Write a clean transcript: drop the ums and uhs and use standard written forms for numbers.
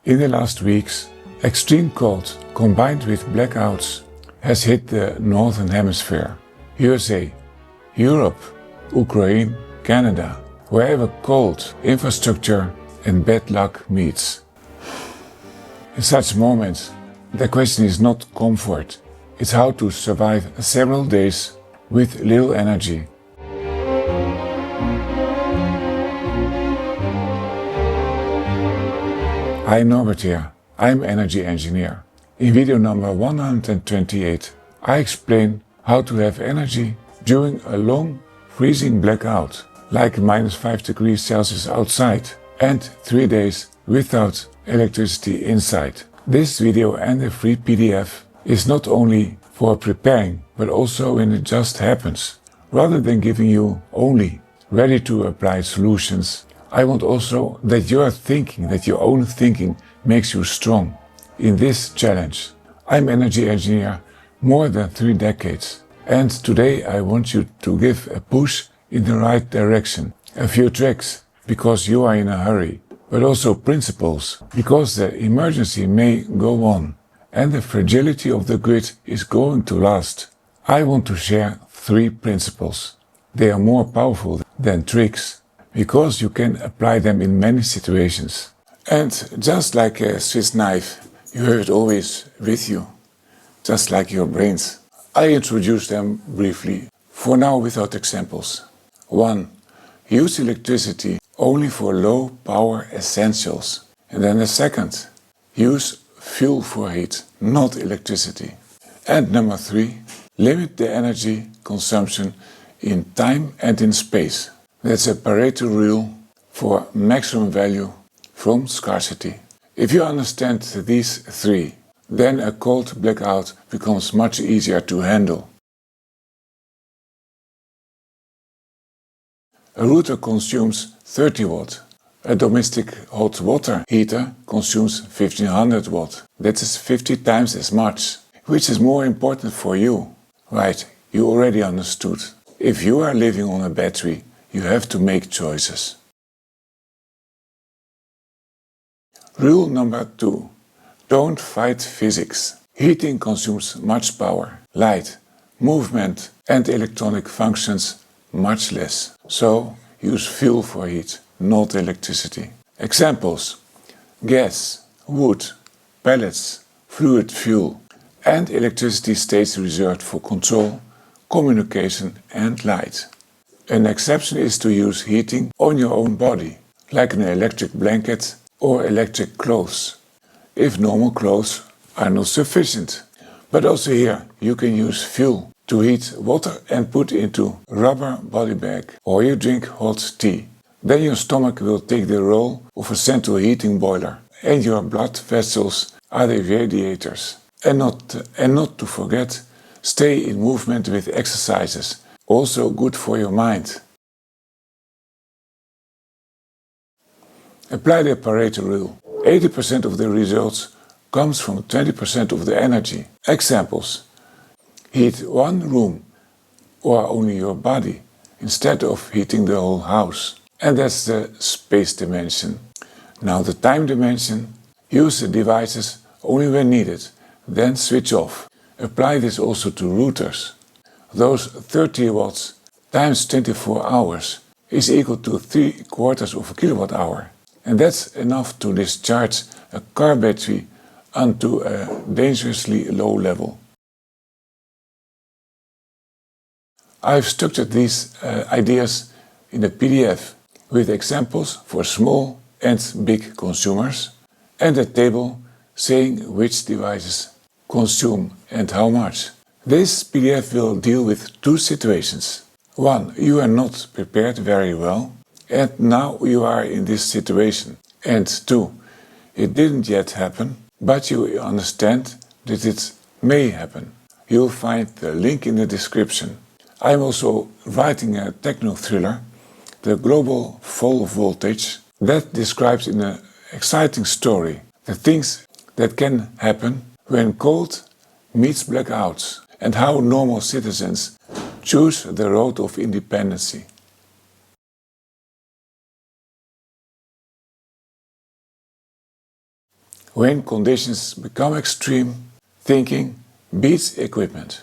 In the last weeks, extreme cold combined with blackouts has hit the Northern Hemisphere, USA, Europe, Ukraine, Canada, wherever cold, infrastructure and bad luck meets. In such moments, the question is not comfort, it's how to survive several days with little energy. Hi, Norbert here. I'm energy engineer. In video number 128, I explain how to have energy during a long freezing blackout, like -5 degrees Celsius outside and 3 days without electricity inside. This video and the free PDF is not only for preparing, but also when it just happens. Rather than giving you only ready-to-apply solutions, I want also that you are thinking, that your own thinking makes you strong in this challenge. I'm energy engineer more than 3 decades, and today I want you to give a push in the right direction. A few tricks, because you are in a hurry, but also principles, because the emergency may go on, and the fragility of the grid is going to last. I want to share 3 principles. They are more powerful than tricks, because you can apply them in many situations. And just like a Swiss knife, you have it always with you, just like your brains. I introduce them briefly, for now without examples. 1. Use electricity only for low power essentials. And then the second, use fuel for heat, not electricity. And number 3, limit the energy consumption in time and in space. That's a Pareto rule for maximum value from scarcity. If you understand these 3, then a cold blackout becomes much easier to handle. A router consumes 30 watt. A domestic hot water heater consumes 1500 watt. That is 50 times as much. Which is more important for you? Right, you already understood. If you are living on a battery, you have to make choices. Rule number 2. Don't fight physics. Heating consumes much power, light, movement and electronic functions much less. So use fuel for heat, not electricity. Examples: gas, wood, pellets, fluid fuel, and electricity stays reserved for control, communication and light. An exception is to use heating on your own body, like an electric blanket or electric clothes, if normal clothes are not sufficient. But also here you can use fuel to heat water and put into rubber body bag, or you drink hot tea. Then your stomach will take the role of a central heating boiler, and your blood vessels are the radiators. And not to forget, stay in movement with exercises, also good for your mind. Apply the Pareto rule. 80% of the results comes from 20% of the energy. Examples: heat one room or only your body instead of heating the whole house. And that's the space dimension. Now the time dimension: use the devices only when needed, then switch off. Apply this also to routers. Those 30 watts times 24 hours is equal to 3/4 of a kilowatt hour. And that's enough to discharge a car battery onto a dangerously low level. I've structured these ideas in a PDF with examples for small and big consumers and a table saying which devices consume and how much. This PDF will deal with 2 situations. 1. You are not prepared very well, and now you are in this situation. And 2. It didn't yet happen, but you understand that it may happen. You'll find the link in the description. I'm also writing a techno-thriller, The Global Fall of Voltage, that describes in an exciting story the things that can happen when cold meets blackouts, and how normal citizens choose the road of independence. When conditions become extreme, thinking beats equipment.